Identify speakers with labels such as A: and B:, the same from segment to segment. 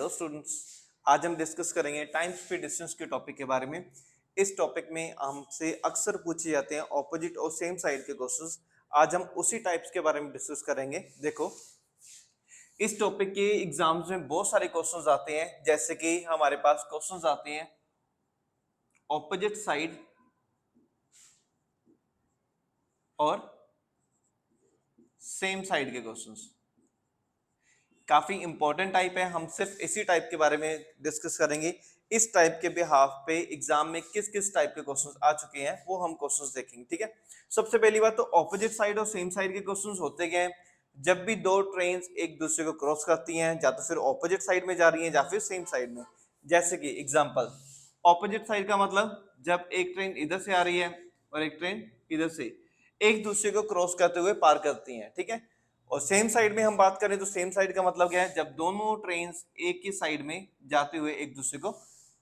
A: Hello students, आज हम discuss करेंगे टाइम स्पीड डिस्टेंस के टॉपिक के बारे में। इस टॉपिक में हमसे अक्सर पूछे जाते हैं ऑपोजिट और सेम साइड के क्वेश्चंस। आज हम उसी टाइप्स के बारे में डिस्कस करेंगे। देखो, इस टॉपिक के एग्जाम्स में बहुत सारे क्वेश्चंस आते हैं, जैसे कि हमारे पास क्वेश्चंस आते हैं ऑपोजिट साइड और सेम साइड के क्वेश्चंस। काफी इंपॉर्टेंट टाइप है, हम सिर्फ इसी टाइप के बारे में डिस्कस करेंगे। इस टाइप के बिहाफ पे एग्जाम में किस किस टाइप के क्वेश्चंस आ चुके हैं वो हम क्वेश्चंस देखेंगे। ठीक है, सबसे पहली बात तो ऑपोजिट साइड और सेम साइड के क्वेश्चंस होते क्या है। जब भी दो ट्रेन एक दूसरे को क्रॉस करती हैं, या तो फिर ऑपोजिट साइड में जा रही हैं या फिर सेम साइड में। जैसे कि एग्जाम्पल, ऑपोजिट साइड का मतलब जब एक ट्रेन इधर से आ रही है और एक ट्रेन इधर से, एक दूसरे को क्रॉस करते हुए पार करती हैं। ठीक है, और सेम साइड में हम बात करें तो सेम साइड का मतलब क्या है, जब दोनों ट्रेन एक ही साइड में जाते हुए एक दूसरे को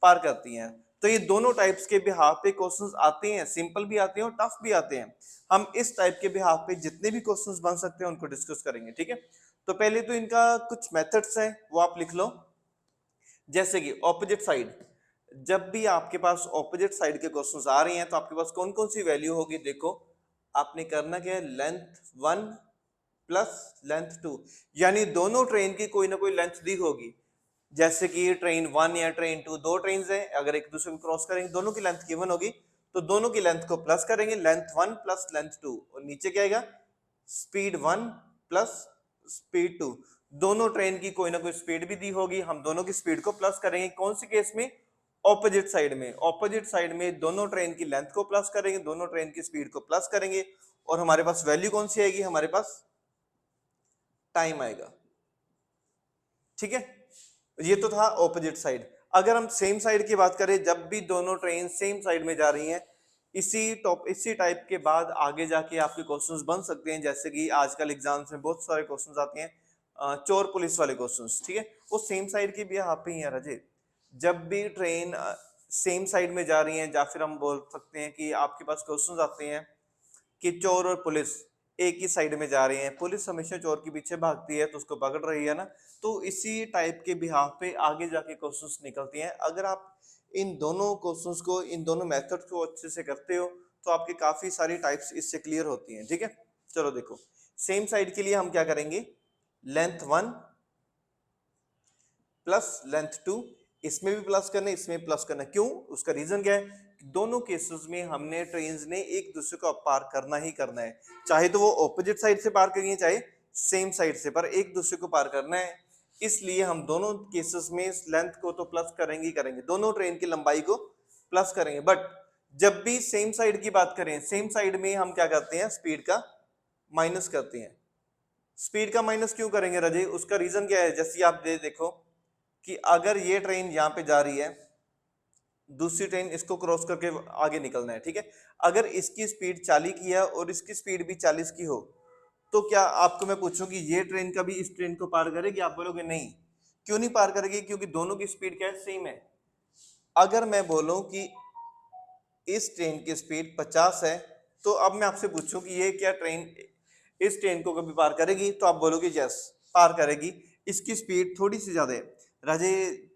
A: पार करती हैं। तो ये दोनों टाइप्स के बिहाफ पे क्वेश्चंस आते हैं, सिंपल भी आते हैं और टफ भी आते हैं। हम इस टाइप के बिहाफ पे जितने भी क्वेश्चंस बन सकते हैं उनको डिस्कस करेंगे। ठीक है, तो पहले तो इनका कुछ मेथड्स हैं वो आप लिख लो। जैसे कि ऑपोजिट साइड, जब भी आपके पास ऑपोजिट साइड के क्वेश्चंस आ रहे हैं तो आपके पास कौन कौन सी वैल्यू होगी। देखो, आपने करना क्या है, लेंथ 1 प्लस लेंथ 2, यानी दोनों ट्रेन की कोई ना कोई लेंथ दी होगी। जैसे कि ट्रेन 1 या ट्रेन 2, दो ट्रेन है, अगर एक दूसरे को क्रॉस करेंगे दोनों की लेंथ गिवन होगी, तो दोनों की लेंथ को प्लस करेंगे, लेंथ 1 प्लस लेंथ 2, और नीचे क्या आएगा, स्पीड 1 प्लस स्पीड 2। दोनों ट्रेन की कोई ना कोई स्पीड भी दी होगी, हम दोनों की स्पीड को प्लस करेंगे। कौन सी केस में, ऑपोजिट साइड में। ऑपोजिट साइड में दोनों ट्रेन की लेंथ को प्लस करेंगे, दोनों ट्रेन की स्पीड को प्लस करेंगे, और हमारे पास वैल्यू कौन सी आएगी, हमारे पास टाइम आएगा। ठीक है, ये तो था ऑपोजिट साइड। अगर हम सेम साइड की बात करें, जब भी दोनों ट्रेन सेम साइड में जा रही हैं, इसी टाइप के बाद आगे जाके आपके क्वेश्चंस बन सकते हैं। जैसे कि आजकल एग्जाम्स में बहुत सारे क्वेश्चंस आते हैं, चोर पुलिस वाले क्वेश्चंस। ठीक है, वो सेम साइड की भी यहाँ पे ही है रजे। जब भी ट्रेन सेम साइड में जा रही है, या फिर हम बोल सकते हैं कि आपके पास क्वेश्चंस आते हैं कि चोर और पुलिस एक ही साइड में जा रहे हैं, पुलिस हमेशा चोर के पीछे भागती है तो उसको पकड़ रही है ना, तो इसी टाइप के बिहाफ पे आगे जाके क्वेश्चंस निकलती हैं। अगर आप इन दोनों क्वेश्चंस को, इन दोनों मेथड को अच्छे से करते हो तो आपकी काफी सारी टाइप्स इससे क्लियर होती हैं। ठीक है, चलो देखो, सेम साइड के लिए हम क्या करेंगे, लेंथ 1 प्लस लेंथ 2, इसमें भी प्लस करना है, इसमें प्लस करना है। क्यों, उसका रीजन क्या है, दोनों केसेस में हमने ट्रेन्स ने एक दूसरे को पार करना ही करना है, चाहे तो वो ऑपोजिट साइड से पार करेंगे चाहे सेम साइड से, पर एक दूसरे को पार करना है। इसलिए हम दोनों केसेस में लेंथ को तो प्लस करेंगे ही करेंगे, दोनों ट्रेन की लंबाई को प्लस करेंगे। बट जब भी सेम साइड की बात करें, सेम साइड में हम क्या करते हैं, स्पीड का माइनस करते हैं। स्पीड का माइनस क्यों करेंगे रजे, उसका रीजन क्या है, जैसे आप देखो कि अगर ये ट्रेन यहां पे जा रही है, दूसरी ट्रेन इसको क्रॉस करके आगे निकलना है। ठीक है, अगर इसकी स्पीड 40 की है और इसकी स्पीड भी 40 की हो, तो क्या आपको मैं पूछूं कि ये ट्रेन कभी इस ट्रेन को पार करेगी, आप बोलोगे नहीं। क्यों नहीं पार करेगी, क्योंकि दोनों की स्पीड क्या है, सेम है। अगर मैं बोलूं कि इस ट्रेन की स्पीड 50 है, तो अब मैं आपसे पूछूं कि ये क्या ट्रेन इस ट्रेन को कभी पार करेगी, तो आप बोलोगे यस पार करेगी। इसकी स्पीड थोड़ी सी ज्यादा है राजे,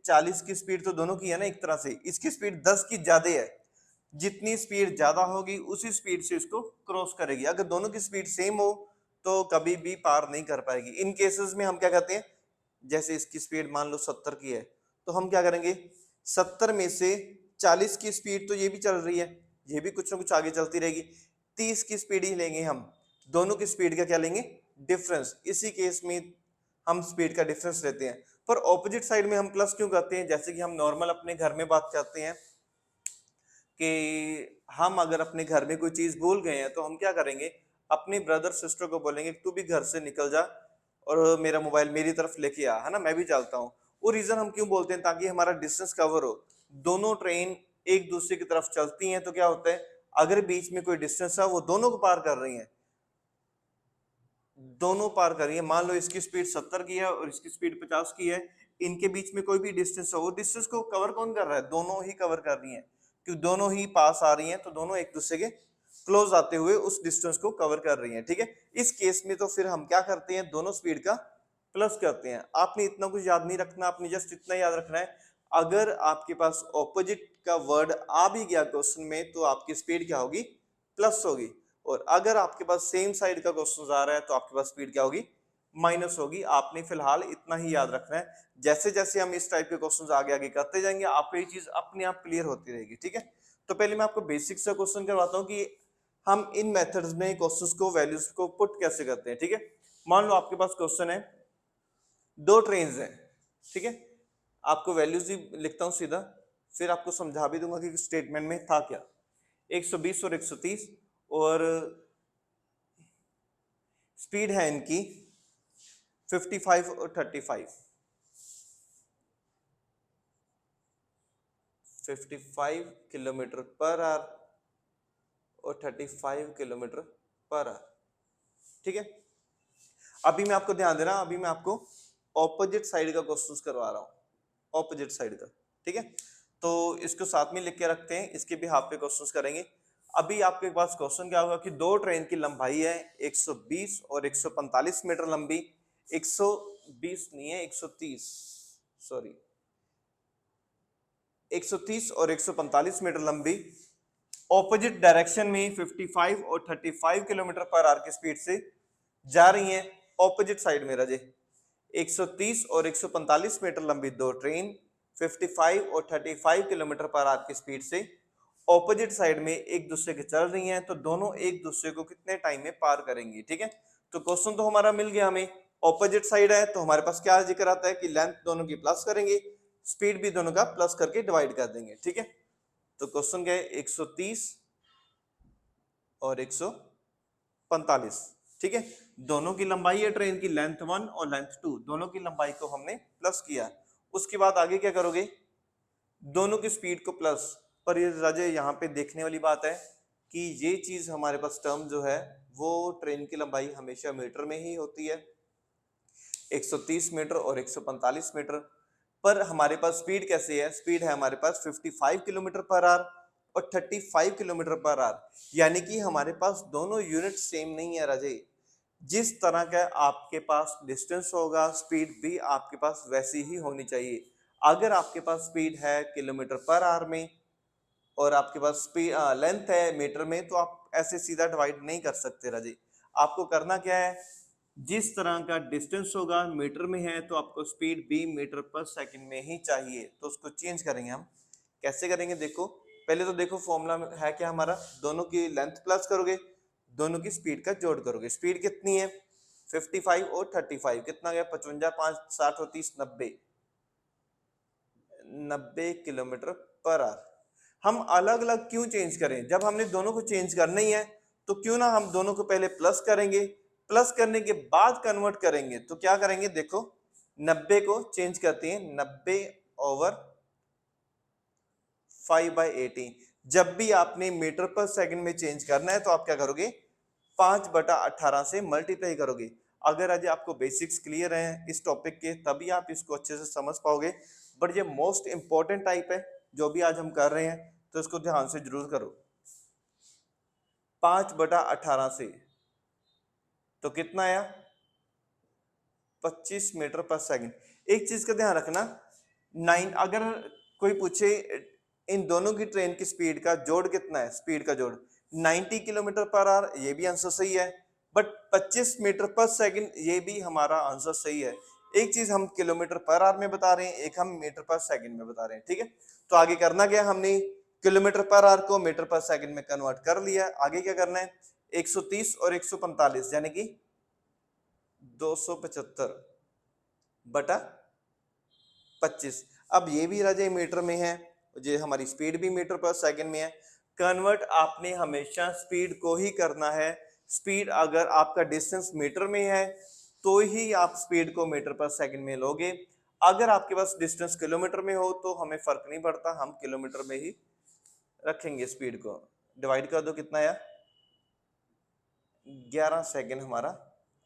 A: 40 की स्पीड तो दोनों की है ना एक तरह से, इसकी स्पीड 10 की ज्यादा है। जितनी स्पीड ज्यादा होगी उसी स्पीड से इसको क्रॉस करेगी। अगर दोनों की स्पीड सेम हो तो कभी भी पार नहीं कर पाएगी। इन केसेस में हम क्या करते हैं, जैसे इसकी स्पीड मान लो 70 की है, तो हम क्या करेंगे, 70 में से 40 की स्पीड तो ये भी चल रही है, ये भी कुछ ना कुछ आगे चलती रहेगी, 30 की स्पीड ही लेंगे हम। दोनों की स्पीड का क्या लेंगे, डिफरेंस। इसी केस में हम स्पीड का डिफरेंस लेते हैं। पर ऑपोजिट साइड में हम प्लस क्यों करते हैं, जैसे कि हम नॉर्मल अपने घर में बात करते हैं कि हम अगर अपने घर में कोई चीज भूल गए हैं तो हम क्या करेंगे, अपने ब्रदर सिस्टर को बोलेंगे तू भी घर से निकल जा और मेरा मोबाइल मेरी तरफ लेके आ, है ना, मैं भी चलता हूँ। वो रीजन हम क्यों बोलते हैं, ताकि हमारा डिस्टेंस कवर हो। दोनों ट्रेन एक दूसरे की तरफ चलती हैं तो क्या होता है, अगर बीच में कोई डिस्टेंस है वो दोनों को पार कर रही हैं, दोनों पार कर रही है। मान लो इसकी स्पीड 70 की है और इसकी स्पीड 50 की है, इनके बीच में कोई भी डिस्टेंस हो, वो डिस्टेंस को कवर कौन कर रहा है, दोनों ही कवर कर रही हैं, क्योंकि दोनों ही पास आ रही हैं, तो दोनों एक दूसरे के क्लोज आते हुए उस डिस्टेंस को कवर कर रही हैं। ठीक है, इस केस में तो फिर हम क्या करते हैं, दोनों स्पीड का प्लस करते हैं। आपने इतना कुछ याद नहीं रखना, आपने जस्ट इतना याद रखना है, अगर आपके पास ऑपोजिट का वर्ड आ भी गया क्वेश्चन में तो आपकी स्पीड क्या होगी, प्लस होगी। और अगर आपके पास सेम साइड का क्वेश्चन आ रहा है तो आपके पास स्पीड क्या होगी, माइनस होगी। आपने फिलहाल इतना ही याद रखना है। जैसे जैसे हम इस टाइप के क्वेश्चन आगे आगे करते जाएंगे आपको ये चीज अपने आप क्लियर होती रहेगी, ठीक है। तो पहले मैं आपको बेसिक सा क्वेश्चन करवाता हूँ कि हम इन मेथड्स में क्वेश्चंस को, वैल्यूज को पुट कैसे करते हैं, ठीक है। मान लो आपके पास क्वेश्चन है, दो ट्रेन्स हैं, ठीक है। आपको वैल्यूज ही लिखता हूं सीधा, फिर आपको समझा भी दूंगा कि स्टेटमेंट में था क्या। 120 और 130 और स्पीड है इनकी 55 और 35, 55 किलोमीटर पर आवर और 35 किलोमीटर पर आवर, ठीक है। अभी मैं आपको ध्यान देना, अभी मैं आपको ऑपोजिट साइड का क्वेश्चंस करवा रहा हूं, ऑपोजिट साइड का, ठीक है। तो इसको साथ में लिख के रखते हैं, इसके भी हाफ पे क्वेश्चंस करेंगे। अभी आपके पास क्वेश्चन क्या होगा कि दो ट्रेन की लंबाई है 120 और 145 मीटर लंबी, 120 नहीं है 130, सॉरी 130 और 145 मीटर लंबी, ऑपोजिट डायरेक्शन में 55 और 35 किलोमीटर पर आवर की स्पीड से जा रही हैं। ऑपोजिट साइड में रजे 130 और 145 मीटर लंबी दो ट्रेन 55 और 35 किलोमीटर पर आवर की स्पीड से ऑपोजिट साइड में एक दूसरे के चल रही हैं, तो दोनों एक दूसरे को कितने टाइम में पार करेंगी, ठीक है। तो क्वेश्चन तो हमारा मिल गया, हमें ऑपोजिट साइड है तो हमारे पास क्या जिक्र आता है कि लेंथ दोनों की प्लस करेंगे, स्पीड भी दोनों का प्लस करके डिवाइड कर देंगे, ठीक है। तो क्वेश्चन क्या है, 130 और 145, ठीक है। दोनों की लंबाई है ट्रेन की, लेंथ 1 और लेंथ 2, दोनों की लंबाई को हमने प्लस किया। उसके बाद आगे क्या करोगे, दोनों की स्पीड को प्लस। पर ये राजे यहाँ पे देखने वाली बात है कि ये चीज हमारे पास टर्म जो है वो ट्रेन की लंबाई हमेशा मीटर में ही होती है, 130 मीटर और 145 मीटर। पर हमारे पास स्पीड कैसे है, स्पीड है हमारे पास 55 किलोमीटर पर आवर और 35 किलोमीटर पर आवर, यानी कि हमारे पास दोनों यूनिट सेम नहीं है राजे। जिस तरह का आपके पास डिस्टेंस होगा स्पीड भी आपके पास वैसी ही होनी चाहिए। अगर आपके पास स्पीड है किलोमीटर पर आवर में और आपके पास स्पीड लेंथ है मीटर में, तो आप ऐसे सीधा डिवाइड नहीं कर सकते राजे। आपको करना क्या है, जिस तरह का डिस्टेंस होगा मीटर में है तो आपको स्पीड भी मीटर पर सेकंड में ही चाहिए। तो उसको चेंज करेंगे हम, कैसे करेंगे देखो। पहले तो देखो फॉर्मूला है क्या हमारा, दोनों की लेंथ प्लस करोगे, दोनों की स्पीड का जोड़ करोगे। स्पीड कितनी है 55 और 35, कितना गया 55 5 60 और 30 90 किलोमीटर पर आवर। हम अलग अलग क्यों चेंज करें, जब हमने दोनों को चेंज करना ही है तो क्यों ना हम दोनों को पहले प्लस करेंगे, प्लस करने के बाद कन्वर्ट करेंगे। तो क्या करेंगे देखो, 90 को चेंज करते हैं 90 ओवर 5/18। जब भी आपने मीटर पर सेकंड में चेंज करना है तो आप क्या करोगे, 5/18 से मल्टीप्लाई करोगे। अगर आज आपको बेसिक्स क्लियर हैं इस टॉपिक के तभी आप इसको अच्छे से समझ पाओगे। बट ये मोस्ट इंपॉर्टेंट टाइप है जो भी आज हम कर रहे हैं, तो इसको ध्यान से जरूर करो। 5/18 से तो कितना आया 25 मीटर पर सेकंड। एक चीज का ध्यान रखना, 9 अगर कोई पूछे इन दोनों की ट्रेन की स्पीड का जोड़ कितना है, स्पीड का जोड़ 90 किलोमीटर पर आवर, ये भी आंसर सही है। बट 25 मीटर पर सेकंड ये भी हमारा आंसर सही है। एक चीज हम किलोमीटर पर आवर में बता रहे हैं, एक हम मीटर पर सेकंड में बता रहे हैं, ठीक है। तो आगे करना क्या, हमने किलोमीटर पर आवर को मीटर पर सेकंड में कन्वर्ट कर लिया। आगे क्या करना है, 130 और 145 यानी कि 275 बटा 25। अब ये भी राजे मीटर में है, ये हमारी स्पीड भी मीटर पर सेकंड में है। कन्वर्ट आपने हमेशा स्पीड को ही करना है। स्पीड अगर आपका डिस्टेंस मीटर में है तो ही आप स्पीड को मीटर पर सेकंड में लोगे। अगर आपके पास डिस्टेंस किलोमीटर में हो तो हमें फर्क नहीं पड़ता, हम किलोमीटर में ही रखेंगे स्पीड को। डिवाइड कर दो, कितना आया 11 सेकंड हमारा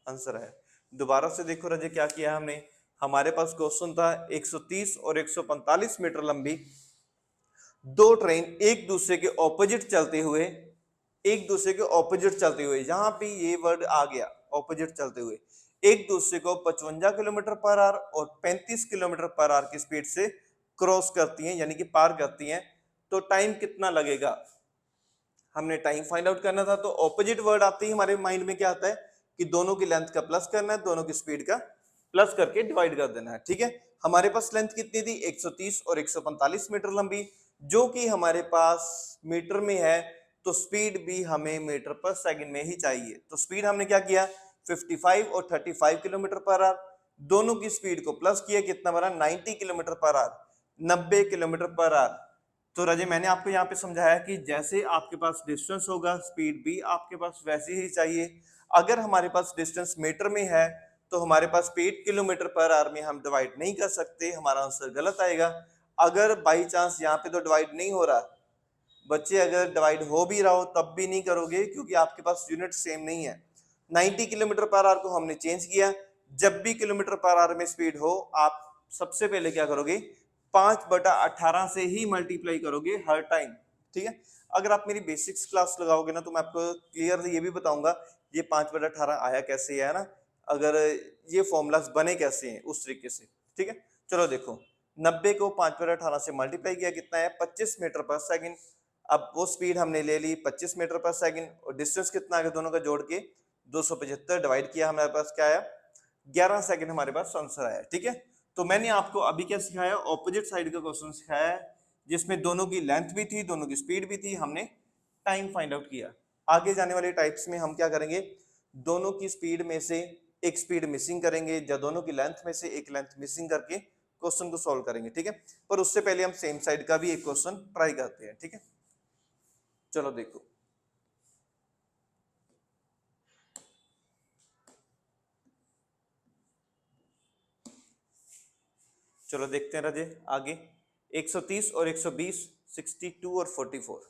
A: आंसर है। दोबारा से देखो रजे क्या किया हमने, हमारे पास क्वेश्चन था 130 और 145 मीटर लंबी दो ट्रेन एक दूसरे के ऑपोजिट चलते हुए, एक दूसरे के ऑपोजिट चलते हुए, यहां पे ये वर्ड आ गया ऑपोजिट चलते हुए, एक दूसरे को 55 किलोमीटर पर आवर और 35 किलोमीटर पर आवर की स्पीड से क्रॉस करती हैं, यानी कि पार करती हैं, तो टाइम कितना लगेगा? हमने टाइम फाइंड आउट करना था, तो ऑपोजिट वर्ड आते ही हमारे माइंड में क्या आता है कि दोनों की लेंथ का प्लस करना है, दोनों की स्पीड का प्लस करके डिवाइड कर देना है। ठीक है, हमारे पास लेंथ कितनी थी? 130 और 145 मीटर लंबी, जो कि हमारे पास मीटर में है, तो स्पीड भी हमें मीटर पर सेकंड में ही चाहिए। तो स्पीड हमने क्या किया? 55 और 35 किलोमीटर पर आवर, दोनों की स्पीड को प्लस किया, कितना बना? 90 kilometre per hour, 90 kilometre per hour. तो रजे मैंने आपको यहाँ पे समझाया कि जैसे आपके पास डिस्टेंस होगा, स्पीड भी आपके पास वैसी ही चाहिए। अगर हमारे पास डिस्टेंस मीटर में है तो हमारे पास स्पीड किलोमीटर पर आवर में हम डिवाइड नहीं कर सकते, हमारा आंसर गलत आएगा। अगर बाई चांस यहाँ पे तो डिवाइड नहीं हो रहा बच्चे, अगर डिवाइड हो भी रहा हो तब भी नहीं करोगे, क्योंकि आपके पास यूनिट सेम नहीं है। 90 किलोमीटर पर आवर को हमने चेंज किया। जब भी किलोमीटर पर आवर में स्पीड हो, आप सबसे पहले क्या करोगे? 5/18 से ही मल्टीप्लाई करोगे हर टाइम। ठीक है, अगर आप मेरी बेसिक्स क्लास लगाओगे ना, तो मैं आपको क्लियरली ये भी बताऊंगा ये 5/18 आया कैसे है ना, अगर ये फॉर्मूलाज बने कैसे हैं उस तरीके से। ठीक है, चलो देखो, 90 को 5/18 से मल्टीप्लाई किया, कितना है? 25 मीटर पर सेकंड। अब वो स्पीड हमने ले ली 25 मीटर पर सेकंड, और डिस्टेंस कितना आ गया दोनों का जोड़ के? 275 डिवाइड किया, हमारे पास क्या आया? 11 सेकंड हमारे पास आंसर आया। ठीक है, तो मैंने आपको अभी क्या सिखाया? ऑपोजिट साइड का क्वेश्चन सिखाया है, जिसमें दोनों की लेंथ भी थी, दोनों की स्पीड भी थी, हमने टाइम फाइंड आउट किया। आगे जाने वाले टाइप्स में हम क्या करेंगे? दोनों की स्पीड में से एक स्पीड मिसिंग करेंगे, या दोनों की लेंथ में से एक लेंथ मिसिंग करके क्वेश्चन को सॉल्व करेंगे। ठीक है, पर उससे पहले हम सेम साइड का भी एक क्वेश्चन ट्राई करते हैं। ठीक है, चलो देखो, चलो देखते हैं राजे आगे। 130 और 120, 62 और 44,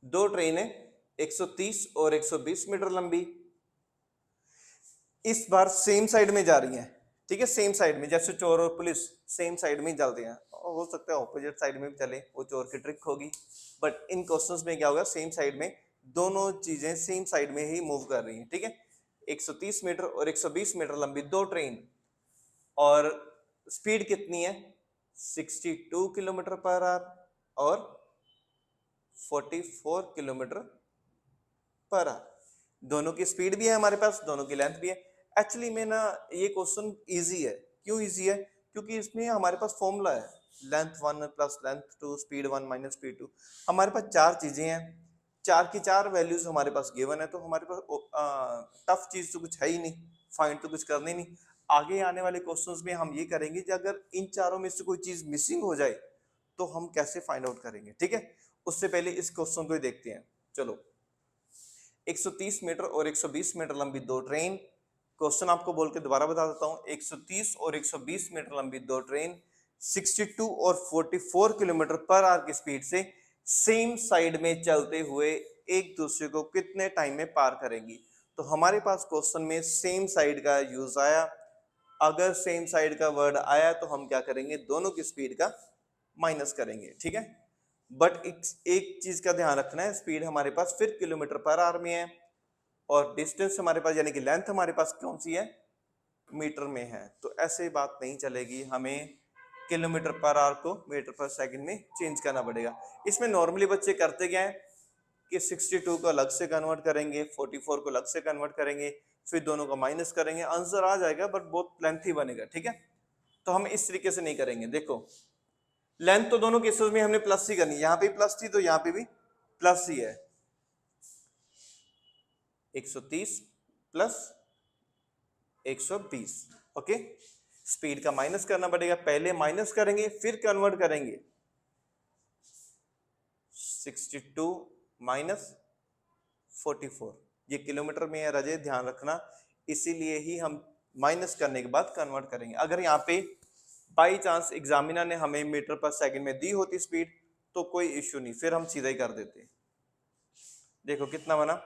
A: दो ट्रेन है 130 और 120 मीटर लंबी, इस बार सेम साइड में जा रही हैं। ठीक है, सेम साइड में, जैसे चोर और पुलिस सेम साइड में चलते हैं, और हो सकता है ऑपोजिट साइड में भी चले, वो चोर की ट्रिक होगी, बट इन क्वेश्चंस में क्या होगा? सेम साइड में, दोनों चीजें सेम साइड में ही मूव कर रही हैं। ठीक है, 130 मीटर और 120 मीटर लंबी दो ट्रेन, और स्पीड कितनी है? 62 किलोमीटर पर आवर और 44 किलोमीटर पर आवर। दोनों की स्पीड भी है हमारे पास, दोनों की लेंथ भी है। एक्चुअली में ना ये क्वेश्चन इजी है। क्यों इजी है? क्योंकि इसमें हमारे पास फॉर्मूला है, length 1 plus length 2, speed 1 minus speed 2। हमारे पास चार चीजें हैं, चार की चार वैल्यूज हमारे पास गिवन है, तो हमारे पास टफ चीज तो कुछ है ही नहीं, फाइंड तो कुछ करनी नहीं। आगे आने वाले क्वेश्चंस में हम ये करेंगे कि अगर इन चारों में से कोई चीज मिसिंग हो जाए तो हम कैसे फाइंड आउट करेंगे। ठीक है, उससे पहले इस क्वेश्चन को ही देखते हैं। चलो, 130 मीटर और 120 मीटर लंबी दो ट्रेन, क्वेश्चन आपको बोल के दोबारा बता देता हूं, 130 और 120 मीटर लंबी दो ट्रेन 62 और 44 किलोमीटर पर आवर की स्पीड से सेम साइड में चलते हुए एक दूसरे को कितने टाइम में पार करेंगी। तो हमारे पास क्वेश्चन में सेम साइड का यूज आया। अगर सेम साइड का वर्ड आया तो हम क्या करेंगे? दोनों की स्पीड का माइनस करेंगे। ठीक है, बट एक चीज का ध्यान रखना है, स्पीड हमारे पास फिर किलोमीटर पर आवर में है, और डिस्टेंस हमारे पास यानी कि लेंथ हमारे पास कौन सी है? मीटर में है। तो ऐसे बात नहीं चलेगी, हमें किलोमीटर पर आवर को मीटर पर सेकंड में चेंज करना पड़ेगा। इसमें नॉर्मली बच्चे करते क्या है कि 62 को अलग से कन्वर्ट करेंगे, 44 को अलग से कन्वर्ट करेंगे, फिर दोनों को माइनस करेंगे, आंसर आ जाएगा, बट बहुत लेंथी बनेगा। ठीक है, तो हम इस तरीके से नहीं करेंगे। देखो, लेंथ तो दोनों केसेस में हमने प्लस ही करनी है, यहां पे प्लस थी तो यहां पे भी प्लस ही है। 130 प्लस 120, ओके। स्पीड का माइनस करना पड़ेगा, पहले माइनस करेंगे फिर कन्वर्ट करेंगे। 62 माइनस 44, ये किलोमीटर में है राजे, ध्यान रखना, इसीलिए ही हम माइनस करने के बाद कन्वर्ट करेंगे। अगर यहाँ पे बाई चांस एग्जामिनर ने हमें मीटर पर सेकंड में दी होती स्पीड तो कोई इश्यू नहीं, फिर हम सीधा ही कर देते। देखो कितना बना,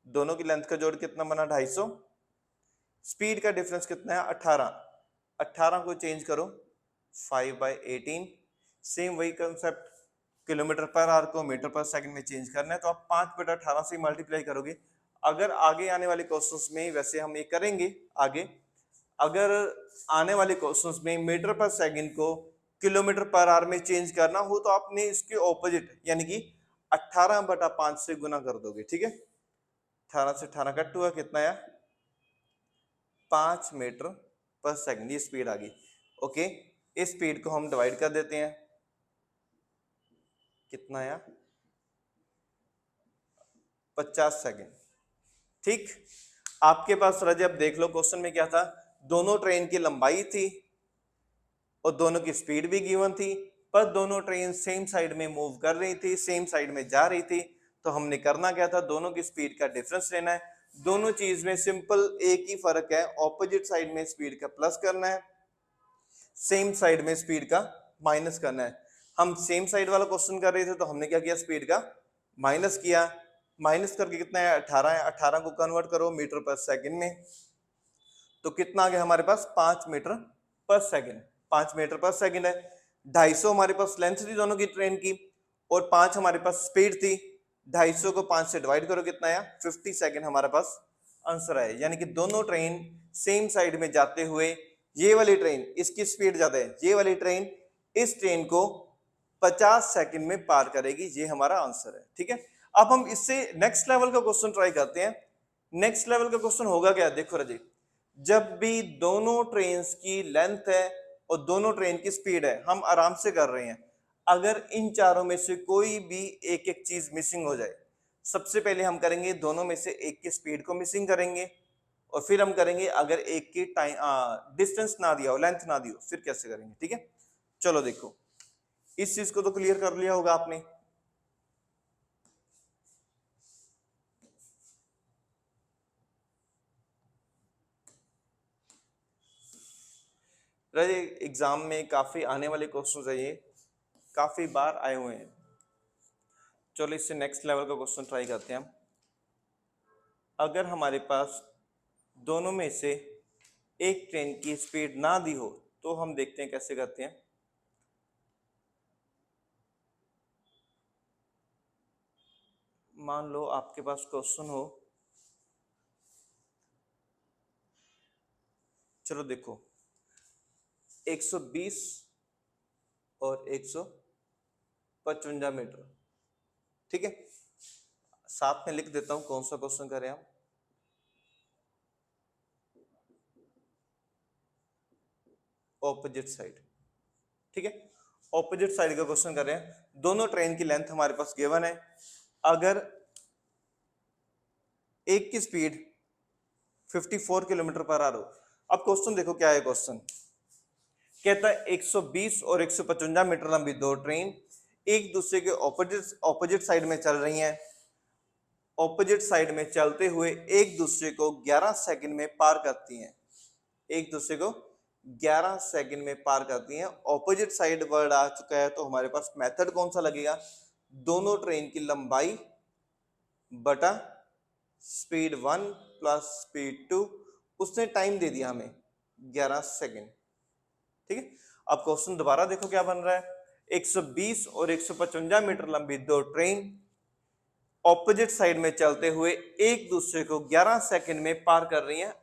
A: दोनों की लेंथ का जोड़ कितना बना? 250। स्पीड का डिफरेंस कितना है? 18। 18 को चेंज करो 5/18। सेम वही कंसेप्ट, किलोमीटर पर आवर को मीटर पर सेकंड में चेंज करना है, तो आप 5/18 से मल्टीप्लाई करोगे, अगर आगे आने वाले क्वेश्चंस में वैसे हम ये करेंगे आगे, अगर आने वाले क्वेश्चंस में मीटर पर सेकंड को किलोमीटर पर आवर में चेंज करना हो तो आपने इसके ऑपोजिट यानी कि 18/5 से गुना कर दोगे, ठीक है। 18 से 18 कट हुआ, कितना आया 5 मीटर पर सेकंड, ये स्पीड आ गई। ओके, इस स्पीड को हम डिवाइड कर देते हैं, कितना आया 50 सेकंड। ठीक, आपके पास रजब देख लो क्वेश्चन में क्या था, दोनों ट्रेन की लंबाई थी और दोनों की स्पीड भी गिवन थी, पर दोनों ट्रेन सेम साइड में मूव कर रही थी, सेम साइड में जा रही थी। तो हमने करना क्या था, दोनों की स्पीड का डिफरेंस लेना है। दोनों चीज में सिंपल एक ही फर्क है, ऑपोजिट साइड में स्पीड का प्लस करना है, सेम साइड में स्पीड का माइनस करना है। हम सेम साइड वाला क्वेश्चन कर रहे थे तो हमने क्या किया, स्पीड का माइनस किया, माइनस करके कितना है 18 है, 18 को कन्वर्ट करो मीटर पर सेकंड में, तो कितना आ गया हमारे पास 5 मीटर पर सेकंड। 5 मीटर पर सेकंड है, 250 हमारे पास लेंथ थी दोनों की ट्रेन की और 5 हमारे पास स्पीड थी। 250 को 5 से डिवाइड करो, कितना आया 50 सेकंड हमारे पास आंसर है। यानी कि दोनों ट्रेन सेम साइड में जाते हुए, ये वाली ट्रेन इसकी स्पीड ज्यादा है, ये वाली ट्रेन इस ट्रेन को 50 सेकंड में पार करेगी, ये हमारा आंसर है। ठीक है, अब हम इससे नेक्स्ट लेवल का क्वेश्चन ट्राई करते हैं। नेक्स्ट लेवल का क्वेश्चन होगा क्या, देखो रजी, जब भी दोनों ट्रेन की लेंथ है और दोनों ट्रेन की स्पीड है, हम आराम से कर रहे हैं, अगर इन चारों में से कोई भी एक एक चीज मिसिंग हो जाए, सबसे पहले हम करेंगे दोनों में से एक की स्पीड को मिसिंग करेंगे और फिर हम करेंगे अगर एक की टाइम डिस्टेंस ना दिया हो, लेंथ ना दी हो, फिर कैसे करेंगे। ठीक है, चलो देखो, इस चीज को तो क्लियर कर लिया होगा आपने। एग्जाम में काफी आने वाले क्वेश्चन है, ये काफी बार आए हुए हैं। चलो इससे नेक्स्ट लेवल का क्वेश्चन ट्राई करते हैं हम। अगर हमारे पास दोनों में से एक ट्रेन की स्पीड ना दी हो तो हम देखते हैं कैसे करते हैं। मान लो आपके पास क्वेश्चन हो, चलो देखो 120 और 155 मीटर, ठीक है, साथ में लिख देता हूं कौन सा क्वेश्चन करें हम। ऑपोजिट साइड, ठीक है, ऑपोजिट साइड का क्वेश्चन कर रहे हैं। दोनों ट्रेन की लेंथ हमारे पास गिवन है, अगर एक की स्पीड 54 किलोमीटर पर आवर हो। अब क्वेश्चन देखो क्या है, क्वेश्चन कहता है 120 और 155 मीटर लंबी दो ट्रेन एक दूसरे के ऑपोजिट साइड में चल रही हैं, ऑपोजिट साइड में चलते हुए एक दूसरे को 11 सेकंड में पार करती हैं, एक दूसरे को 11 सेकंड में पार करती हैं। ऑपोजिट साइड वर्ड आ चुका है तो हमारे पास मेथड कौन सा लगेगा, दोनों ट्रेन की लंबाई बटा स्पीड 1 प्लस स्पीड 2, उसने टाइम दे दिया हमें 11 सेकंड। ठीक है, अब क्वेश्चन दोबारा देखो क्या बन रहा है, 120 और 155 मीटर लंबी दो ट्रेन ऑपोजिट साइड में चलते हुए एक दूसरे को 11 सेकंड में पार कर रही हैं।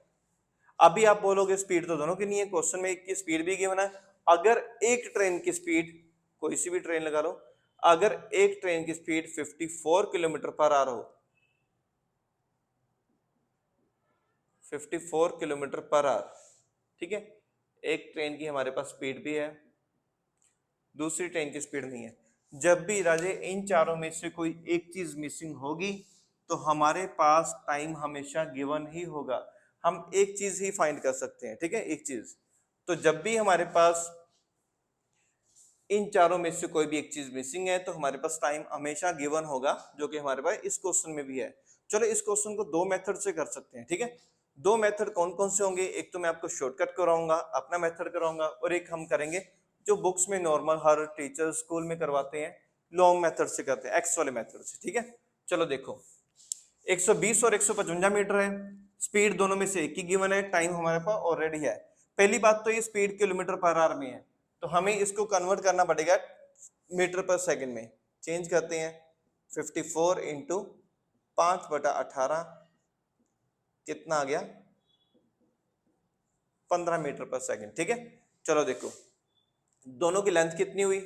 A: अभी आप बोलोगे स्पीड तो दोनों की नहीं है, क्वेश्चन में एक की स्पीड भी गिवन है। अगर एक ट्रेन की स्पीड, कोई सी भी ट्रेन लगा लो, अगर एक ट्रेन की स्पीड 54 किलोमीटर पर आवर हो, 54 किलोमीटर पर आवर, ठीक है, एक ट्रेन की हमारे पास स्पीड भी है, दूसरी ट्रेन की स्पीड नहीं है। जब भी राजे इन चारों में से कोई एक चीज मिसिंग होगी तो हमारे पास टाइम हमेशा गिवन ही होगा, हम एक चीज ही फाइंड कर सकते हैं। ठीक है, एक चीज, तो जब भी हमारे पास इन चारों में से कोई भी एक चीज मिसिंग है तो हमारे पास टाइम हमेशा गिवन होगा, जो कि हमारे पास इस क्वेश्चन में भी है। चलो इस क्वेश्चन को दो मेथड से कर सकते हैं। ठीक है, दो मेथड कौन कौन से होंगे, एक तो मैं आपको शॉर्टकट कराऊंगा, अपना मेथड कराऊंगा, और एक हम करेंगे जो बुक्स में नॉर्मल हर टीचर स्कूल में करवाते हैं, लॉन्ग मेथड से करते हैं, एक्स वाले मेथड से। ठीक है, चलो देखो 120 और 155 मीटर है, स्पीड दोनों में से एक ही गिवन है, टाइम हमारे पास ऑलरेडी है। पहली बात तो ये स्पीड किलोमीटर पर आवर में है, तो हमें इसको कन्वर्ट करना पड़ेगा मीटर पर सेकंड में। चेंज करते हैं, 54 इंटू 5/18 कितना आ गया 15 मीटर पर सेकंड। ठीक है, चलो देखो दोनों की लेंथ कितनी हुई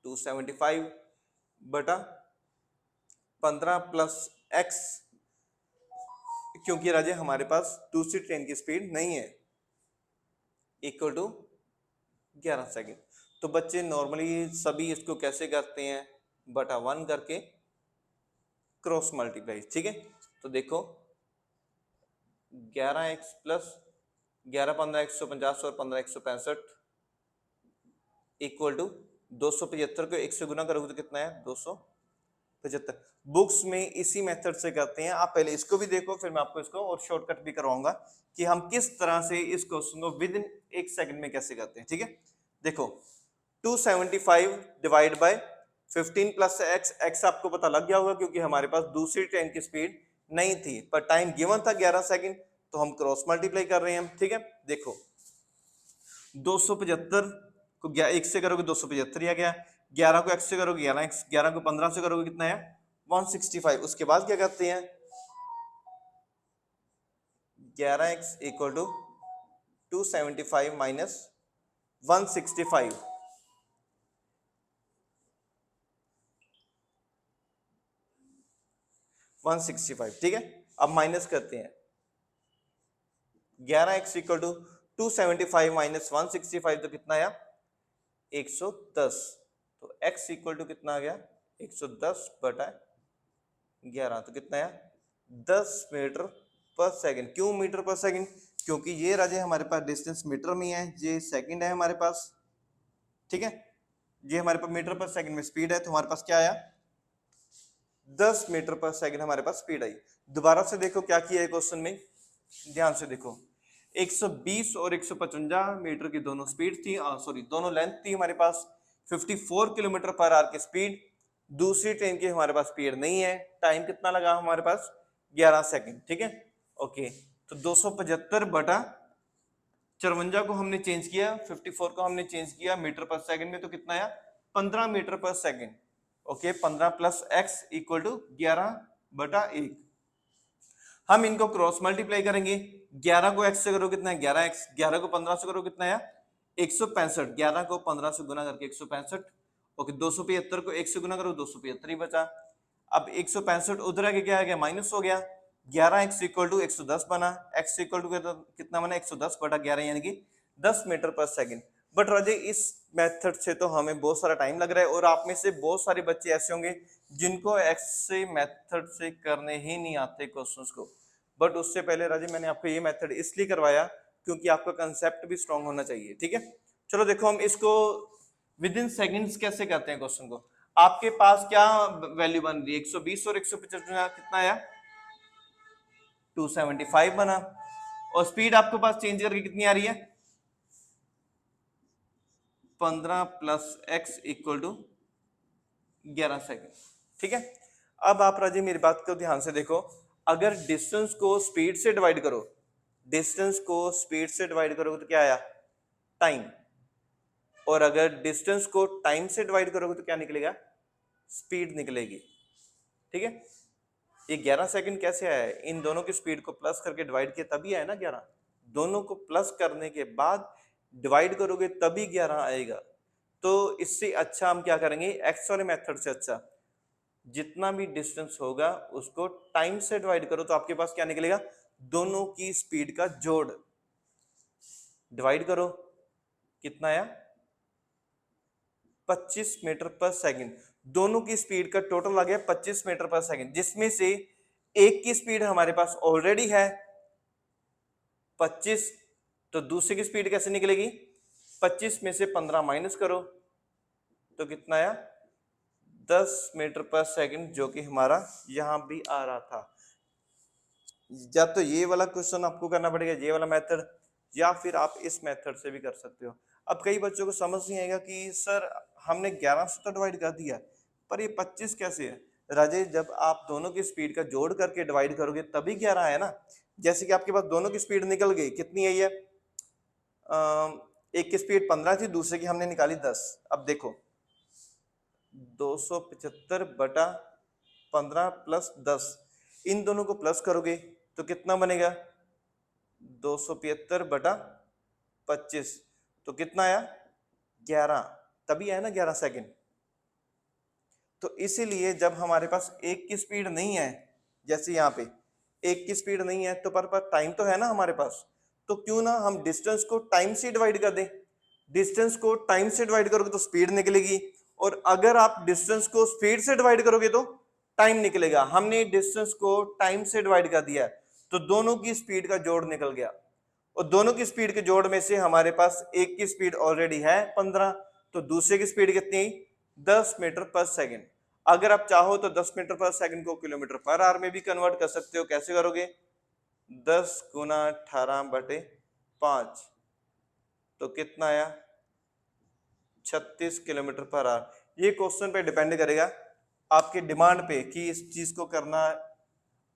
A: 275 बटा 15 प्लस x, क्योंकि राजे हमारे पास दूसरी ट्रेन की स्पीड नहीं है, इक्वल टू 11 सेकंड। तो बच्चे नॉर्मली सभी इसको कैसे करते हैं, बटा 1 करके क्रॉस मल्टीप्लाई। ठीक है, तो देखो 11x प्लस 11 15 150 और 15 165 इक्वल टू 275 को 1 से गुना करोगे तो कितना है 275। बुक्स में इसी मेथड से करते हैं, आप पहले इसको भी देखो फिर मैं आपको इसको और शॉर्टकट भी करवाऊंगा कि हम किस तरह से इस क्वेश्चन को विद इन 1 सेकंड में कैसे करते हैं। ठीक है, देखो 275 डिवाइड बाय 15 प्लस x आपको पता लग गया होगा क्योंकि हमारे पास दूसरी ट्रेन की स्पीड नहीं थी पर टाइम गिवन था 11 सेकंड, तो हम क्रॉस मल्टीप्लाई कर रहे हैं। ठीक है, देखो 275 को 1 से करोगे 275 आ गया, 11 को x से करोगे 11x, 11 को 15 से करोगे कितना है 165। उसके बाद क्या करते हैं 11x इक्वल टू 275 माइनस 165, ठीक है। अब माइनस करते हैं 11x इक्वल टू 275 माइनस 165 तो कितना आया 110। तो x इक्वल टू कितना आ गया 110 बटा 11, तो कितना आया 10 मीटर पर सेकंड। क्यों मीटर पर सेकंड, क्योंकि ये राजे हमारे पास डिस्टेंस मीटर में है, ये सेकंड है हमारे पास। ठीक है, ये हमारे पास मीटर पर सेकंड में स्पीड है, तो हमारे पास क्या आया 10 मीटर पर सेकंड हमारे पास स्पीड आई। दोबारा से देखो क्या किया है क्वेश्चन में, ध्यान से देखो 120 और 155 मीटर की दोनों स्पीड थी, सॉरी दोनों लेंथ थी हमारे पास, 54 किलोमीटर पर आवर की स्पीड, दूसरी ट्रेन की हमारे पास स्पीड नहीं है, टाइम कितना लगा हमारे पास 11 सेकंड। ठीक है, ओके, तो 275 बटा 54 को हमने चेंज किया, 54 को हमने चेंज किया मीटर पर सेकंड में, तो कितना आया 15 मीटर पर second. Okay, 15 plus x equal to 11 बटा 1। हम इनको क्रॉस मल्टीप्लाई करेंगे, 11 को x से करो कितना है 11x, 11 को 15 से करो कितना है 165, 11 को 15 से गुना करके 165। ओके, 275 को 1 से गुना करो 275 ही बचा। अब 165 उधर आके क्या आ गया माइनस हो गया, 11x इक्वल टू 110 बना, x इक्वल टू कितना बना 110 बटा 11 यानी कि 10 मीटर पर सेकंड। बट राजे इस मेथड से तो हमें बहुत सारा टाइम लग रहा है और आप में से बहुत सारे बच्चे ऐसे होंगे जिनको ऐसे मेथड से करने ही नहीं आते क्वेश्चंस को। बट उससे पहले राजे मैंने आपको ये मेथड इसलिए करवाया क्योंकि आपका कंसेप्ट भी स्ट्रांग होना चाहिए। ठीक है, चलो देखो हम इसको विद इन सेकेंड्स कैसे करते हैं क्वेश्चन को। आपके पास क्या वैल्यू बन रही है 120 और 155 कितना आया 275 बना, और स्पीड आपके पास चेंज करके कितनी आ रही है 15 plus x equal to 11 second. ठीक है, अब आप राजे मेरी बात को ध्यान से देखो, अगर डिस्टेंस को स्पीड से डिवाइड करो, डिस्टेंस को स्पीड से डिवाइड करोगे तो क्या आया टाइम, और अगर डिस्टेंस को टाइम से डिवाइड करोगे तो क्या निकलेगा स्पीड निकलेगी। ठीक है, ये 11 सेकंड कैसे आया है, इन दोनों की स्पीड को प्लस करके डिवाइड किया तभी आया ना 11, दोनों को प्लस करने के बाद डिवाइड करोगे तभी 11 आएगा। तो इससे अच्छा हम क्या करेंगे एक्स वाले मेथड से अच्छा जितना भी डिस्टेंस होगा उसको टाइम से डिवाइड करो, तो आपके पास क्या निकलेगा दोनों की स्पीड का जोड़, डिवाइड करो कितना आया 25 मीटर पर सेकंड। दोनों की स्पीड का टोटल आ गया 25 मीटर पर सेकंड, जिसमें से एक की स्पीड हमारे पास ऑलरेडी है 25, तो दूसरे की स्पीड कैसे निकलेगी 25 में से 15 माइनस करो तो कितना आया 10 मीटर पर सेकंड, जो कि हमारा यहां भी आ रहा था। या तो ये वाला क्वेश्चन आपको करना पड़ेगा ये वाला मेथड, या फिर आप इस मेथड से भी कर सकते हो। अब कई बच्चों को समझ नहीं आएगा कि सर हमने 11 से तो डिवाइड कर दिया पर ये 25 कैसे है। राजेश जब आप दोनों की स्पीड का जोड़ करके डिवाइड करोगे तभी 11 है ना। जैसे कि आपके पास दोनों की स्पीड निकल गई, कितनी है ये एक की स्पीड 15 थी, दूसरे की हमने निकाली 10। अब देखो 275 बटा 15 प्लस 10, इन दोनों को प्लस करोगे तो कितना बनेगा 275 बटा 25, तो कितना आया 11, तभी आया ना 11 सेकंड। तो इसीलिए जब हमारे पास एक की स्पीड नहीं है, जैसे यहाँ पे एक की स्पीड नहीं है, तो पर टाइम तो है ना हमारे पास, तो क्यों ना हम डिस्टेंस को टाइम से डिवाइड कर दें। डिस्टेंस को टाइम से डिवाइड करोगे तो स्पीड निकलेगी, और अगर आप डिस्टेंस को स्पीड से डिवाइड करोगे तो टाइम निकलेगा। हमने डिस्टेंस को टाइम से डिवाइड कर दिया, तो दोनों की स्पीड का जोड़ निकल गया, और दोनों की स्पीड के जोड़ में से हमारे पास एक की स्पीड ऑलरेडी है 15, तो दूसरे की स्पीड कितनी 10 मीटर पर सेकंड। अगर आप चाहो तो 10 मीटर पर सेकंड को किलोमीटर पर आवर में भी कन्वर्ट कर सकते हो। कैसे करोगे 10 गुना 18/5, तो कितना आया 36 किलोमीटर पर आवर। ये क्वेश्चन पे डिपेंड करेगा आपके डिमांड पे कि इस चीज को करना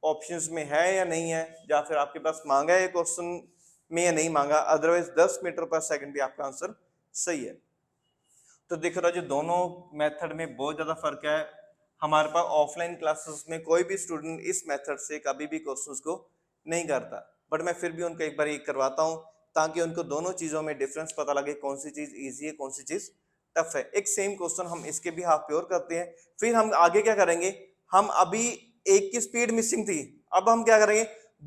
A: ऑप्शंस में है या नहीं है, या फिर आपके पास मांगा है क्वेश्चन में या नहीं मांगा। अदरवाइज 10 मीटर पर सेकंड भी आपका आंसर सही है। तो दिख रहा है जो दोनों मेथड में बहुत ज्यादा फर्क है। हमारे पास ऑफलाइन क्लासेस में कोई भी स्टूडेंट इस मेथड से कभी भी क्वेश्चंस को नहीं करता, बट मैं फिर भी उनको एक बार ये करवाता हूँ ताकि उनको दोनों चीजों में डिफरेंस पता लगे, कौन सी चीज इजी है कौन सी चीज टफ है। एक सेम क्वेश्चन हम इसके भी हाफ प्योर करते हैं। फिर हम आगे क्या करेंगे, हम अभी एक की स्पीड मिसिंग थी, अब हम क्या करेंगे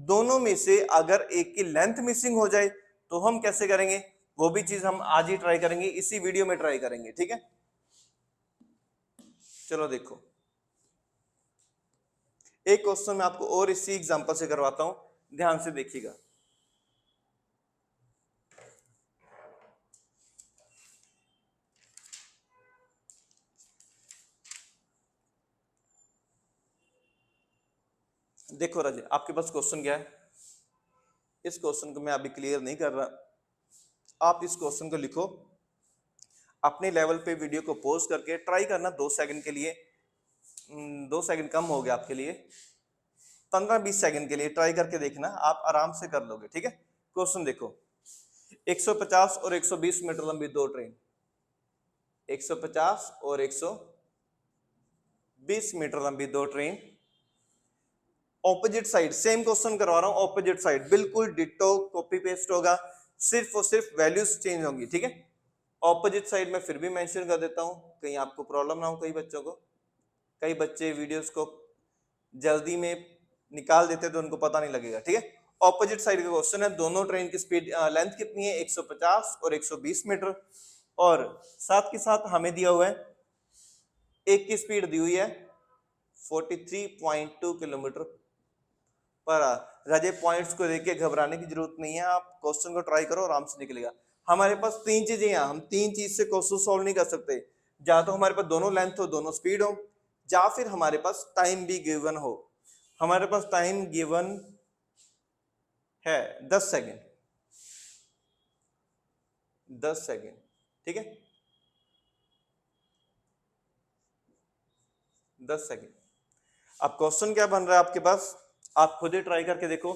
A: दोनों में से अगर एक की लेंथ मिसिंग हो जाए तो हम कैसे करेंगे, वो भी चीज हम आज ही ट्राई करेंगे, इसी वीडियो में ट्राई करेंगे। ठीक है, चलो देखो एक क्वेश्चन मैं आपको और इसी एग्जांपल से करवाता हूं, ध्यान से देखिएगा। देखो राजे, आपके पास क्वेश्चन क्या है, इस क्वेश्चन को मैं अभी क्लियर नहीं कर रहा। आप इस क्वेश्चन को लिखो अपने लेवल पे, वीडियो को पॉज करके ट्राई करना 2 सेकंड के लिए। 2 सेकंड कम हो गया आपके लिए, 15-20 सेकंड के लिए ट्राई करके देखना, आप आराम से कर लोगे। ठीक है, क्वेश्चन देखो 150 और 120 मीटर लंबी दो ट्रेन, 150 और 120 मीटर लंबी दो train opposite side, same question करवा रहा हूं, ऑपोजिट साइड बिल्कुल डिटो कॉपी पेस्ट होगा, सिर्फ और सिर्फ वैल्यूज चेंज होंगी। ठीक है, ऑपोजिट साइड में फिर भी मेंशन कर देता हूं, कहीं आपको प्रॉब्लम ना हो। कई बच्चों को, कई बच्चे वीडियोस को जल्दी में निकाल देते तो उनको पता नहीं लगेगा। ठीक है, ऑपोजिट साइड का क्वेश्चन है, दोनों ट्रेन की स्पीड लेंथ कितनी है 150 और 120 मीटर, और साथ के साथ हमें दिया हुआ है एक की स्पीड दी हुई है 43.2 किलोमीटर पर आवर। राजे पॉइंट्स को देख के घबराने की जरूरत नहीं है, आप क्वेश्चन को ट्राई करो, आराम से निकलेगा। हमारे पास 3 चीजें हैं, हम 3 चीज से क्वेश्चन सॉल्व नहीं कर सकते, या तो हमारे पास दोनों लेंथ हो दोनों स्पीड हो, या फिर हमारे पास टाइम भी गिवन हो। हमारे पास टाइम गिवन है 10 सेकेंड, 10 सेकेंड। ठीक है, 10 सेकेंड। अब क्वेश्चन क्या बन रहा है आपके पास, आप खुद ही ट्राई करके देखो।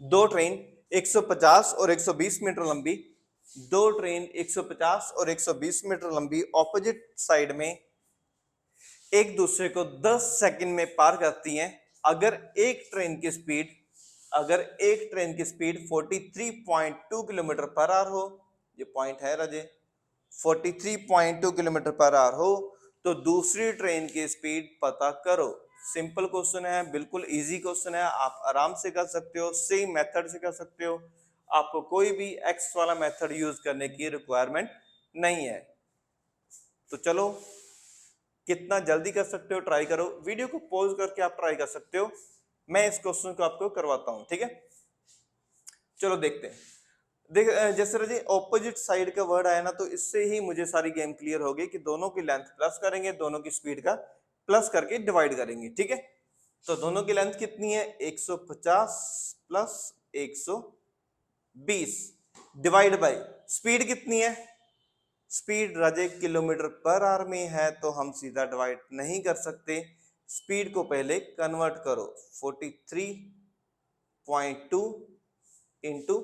A: दो ट्रेन 150 और 120 मीटर लंबी, दो ट्रेन 150 और 120 मीटर लंबी ऑपोजिट साइड में एक दूसरे को 10 सेकंड में पार करती हैं। अगर एक ट्रेन की स्पीड 43.2 किलोमीटर पर आवर हो, ये पॉइंट है राजे, 43.2 किलोमीटर पर आवर हो, तो दूसरी ट्रेन की स्पीड पता करो। सिंपल क्वेश्चन है, बिल्कुल इजी क्वेश्चन है, आप आराम से कर सकते हो, सेम मेथड से कर सकते हो, आपको कोई भी एक्स वाला मेथड यूज करने की रिक्वायरमेंट नहीं है। तो चलो, कितना जल्दी कर सकते हो ट्राई करो, वीडियो को पॉज करके आप ट्राई कर सकते हो, मैं इस क्वेश्चन को आपको करवाता हूं। ठीक है, चलो देखते हैं। देख, जैसे रजी ऑपोजिट साइड का वर्ड आया ना, तो इससे ही मुझे सारी गेम क्लियर हो गई कि दोनों की लेंथ प्लस करेंगे, दोनों की स्पीड का प्लस करके डिवाइड करेंगे। ठीक है, तो दोनों की लेंथ कितनी है 150 प्लस 120 डिवाइड बाय स्पीड कितनी है, स्पीड राजे किलोमीटर पर आवर में है, तो हम सीधा डिवाइड नहीं कर सकते, स्पीड को पहले कन्वर्ट करो 43.2 इंटू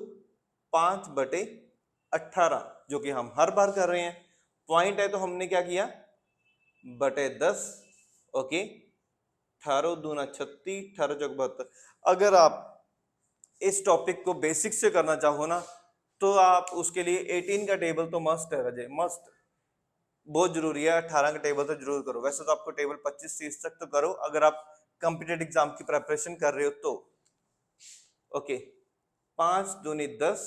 A: 5/18, जो कि हम हर बार कर रहे हैं। पॉइंट है तो हमने क्या किया बटे 10, ओके, 18 दूना 36, 18 चौक 72। अगर आप इस टॉपिक को बेसिक से करना चाहो ना तो आप उसके लिए 18 का टेबल तो मस्ट है रजे, मस्ट, बहुत जरूरी है। 18 का टेबल तो जरूर करो। वैसे तो आपको टेबल 25-30 तक तो करो अगर आप कॉम्पिटेटिव एग्जाम की प्रिपरेशन कर रहे हो तो। ओके, 5 दूनी 10,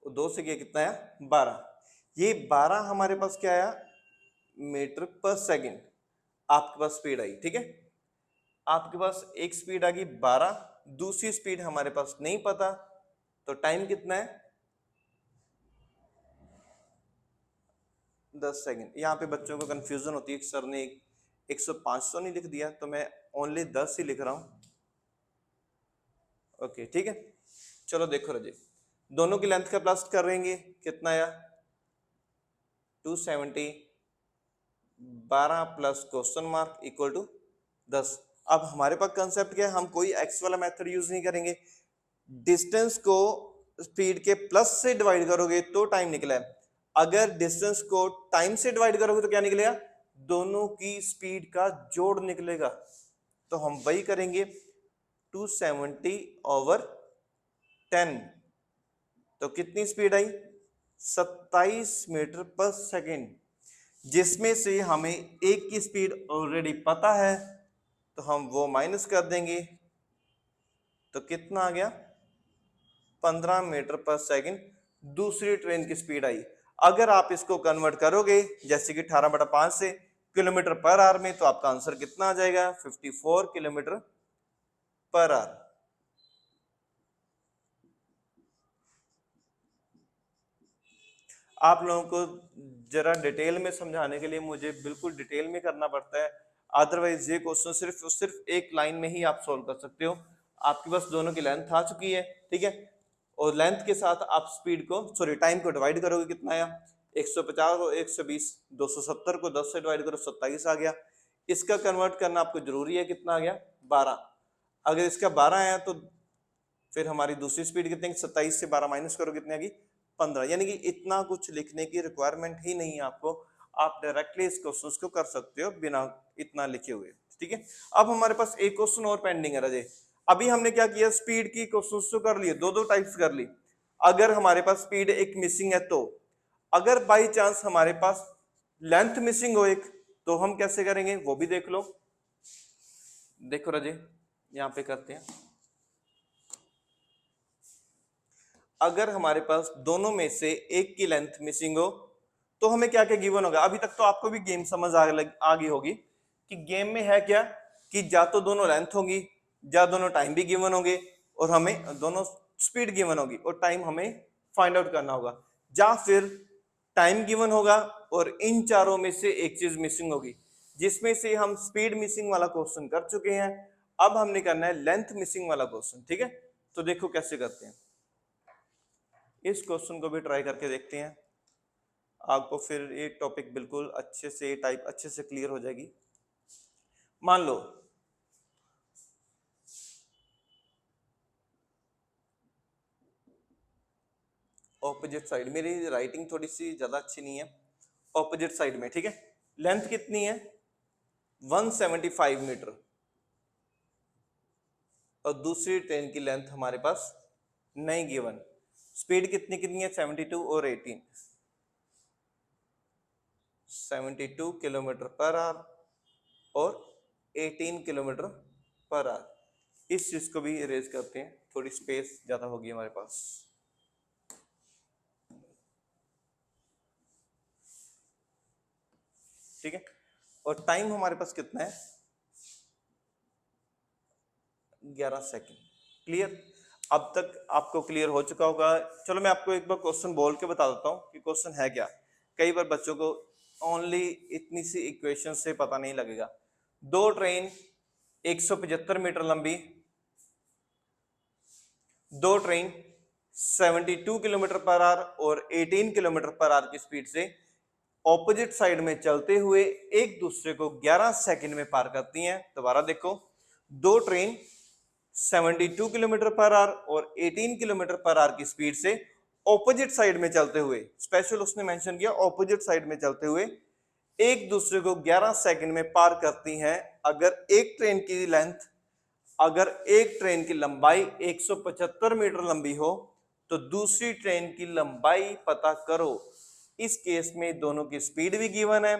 A: 2 से किया कितना है 12। ये 12 हमारे पास क्या आया मीटर पर सेकंड, आपके पास स्पीड आई। ठीक है, आपके पास एक स्पीड आ गई 12, दूसरी स्पीड हमारे पास नहीं पता, तो टाइम कितना है 10 सेकंड। यहाँ पे बच्चों को कंफ्यूजन होती है, सर ने 105 तो नहीं लिख दिया, तो मैं ओनली 10 ही लिख रहा हूं। ओके ठीक है, चलो देखो रजे, दोनों की लेंथ का प्लस करेंगे, कितना आया 270, 12 plus question mark equal to 10। अब हमारे पास कंसेप्ट क्या है, हम कोई एक्स वाला मेथड यूज नहीं करेंगे, डिस्टेंस को स्पीड के प्लस से डिवाइड करोगे तो टाइम निकला है, अगर डिस्टेंस को टाइम से डिवाइड करोगे तो क्या निकलेगा, दोनों की स्पीड का जोड़ निकलेगा। तो हम वही करेंगे, 270 ओवर 10, तो कितनी स्पीड आई 27 मीटर पर सेकेंड, जिसमें से हमें एक की स्पीड ऑलरेडी पता है तो हम वो माइनस कर देंगे, तो कितना आ गया 15 मीटर पर सेकेंड दूसरी ट्रेन की स्पीड आई। अगर आप इसको कन्वर्ट करोगे जैसे कि 18/5 से किलोमीटर पर आवर में, तो आपका आंसर कितना आ जाएगा 54 किलोमीटर पर आवर। आप लोगों को जरा डिटेल में समझाने के लिए मुझे बिल्कुल डिटेल में करना पड़ता है, अदरवाइज ये क्वेश्चन सिर्फ एक लाइन में ही आप सोल्व कर सकते हो। आपके पास दोनों की लेंथ आ चुकी है, ठीक है, और लेंथ के साथ आप स्पीड को टाइम को डिवाइड करोगे, कितना आया 150 और 120, 270 को 10 से डिवाइड करो 27 आ गया। इसका कन्वर्ट करना आपको जरूरी है, कितना आ गया 12। अगर इसका 12 आया तो फिर हमारी दूसरी स्पीड कितनी, 27 से 12 माइनस करो कितनी आ गई 15। यानी कि इतना कुछ लिखने की रिक्वायरमेंट ही नहीं है आपको, आप डायरेक्टली इस क्वेश्चन को कर सकते हो बिना इतना लिखे हुए। ठीक है, अब हमारे पास एक क्वेश्चन और पेंडिंग है राजे। अभी हमने क्या किया, स्पीड की क्वेश्चन तो कर लिए, दो टाइप्स कर ली। अगर हमारे पास स्पीड एक मिसिंग है तो, अगर बाई चांस हमारे पास लेंथ मिसिंग हो एक, तो हम कैसे करेंगे वो भी देख लो। देखो राजे, यहां पे करते हैं, अगर हमारे पास दोनों में से एक की लेंथ मिसिंग हो तो हमें क्या क्या गिवन होगा। अभी तक तो आपको भी गेम समझ आ गई होगी कि गेम में है क्या, कि या तो दोनों लेंथ होगी, या दोनों टाइम भी गिवन होंगे, और हमें दोनों स्पीड गिवन होगी और टाइम हमें फाइंड आउट करना होगा, या फिर टाइम गिवन होगा और इन चारों में से एक चीज मिसिंग होगी, जिसमें से हम स्पीड मिसिंग वाला क्वेश्चन कर चुके हैं। अब हमने करना है लेंथ मिसिंग वाला क्वेश्चन। ठीक है, तो देखो कैसे करते हैं, इस क्वेश्चन को भी ट्राई करके देखते हैं, आपको फिर ये टॉपिक बिल्कुल अच्छे से टाइप अच्छे से क्लियर हो जाएगी। मान लो ऑपोजिट साइड, मेरी राइटिंग थोड़ी सी ज्यादा अच्छी नहीं है, ऑपोजिट साइड में, ठीक है, लेंथ कितनी है 175 मीटर और दूसरी ट्रेन की लेंथ हमारे पास नहीं गिवन, स्पीड कितनी कितनी है 72 और 18, 72 किलोमीटर पर आवर और 18 किलोमीटर पर आवर। इस चीज को भी इरेज करते हैं, थोड़ी स्पेस ज्यादा होगी हमारे पास। ठीक है, और टाइम हमारे पास कितना है 11 सेकंड। क्लियर, अब तक आपको क्लियर हो चुका होगा। चलो मैं आपको एक बार क्वेश्चन बोल के बता देता हूं कि क्वेश्चन है क्या। कई बार बच्चों को ओनली इतनी सी इक्वेशन से पता नहीं लगेगा। दो ट्रेन 175 मीटर लंबी, दो ट्रेन 72 किलोमीटर पर आवर और 18 किलोमीटर पर आवर की स्पीड से ऑपोजिट साइड में चलते हुए एक दूसरे को 11 सेकंड में पार करती हैं। दोबारा देखो, दो ट्रेन 72 किलोमीटर पर आवर और 18 किलोमीटर पर आवर की स्पीड से ऑपोजिट साइड में चलते हुए, स्पेशल उसने मेंशन किया ऑपोजिट साइड में चलते हुए, एक दूसरे को 11 सेकंड में पार करती हैं अगर एक ट्रेन की लेंथ, अगर एक ट्रेन की लंबाई 175 मीटर लंबी हो तो दूसरी ट्रेन की लंबाई पता करो। इस केस में दोनों की स्पीड भी गिवन है,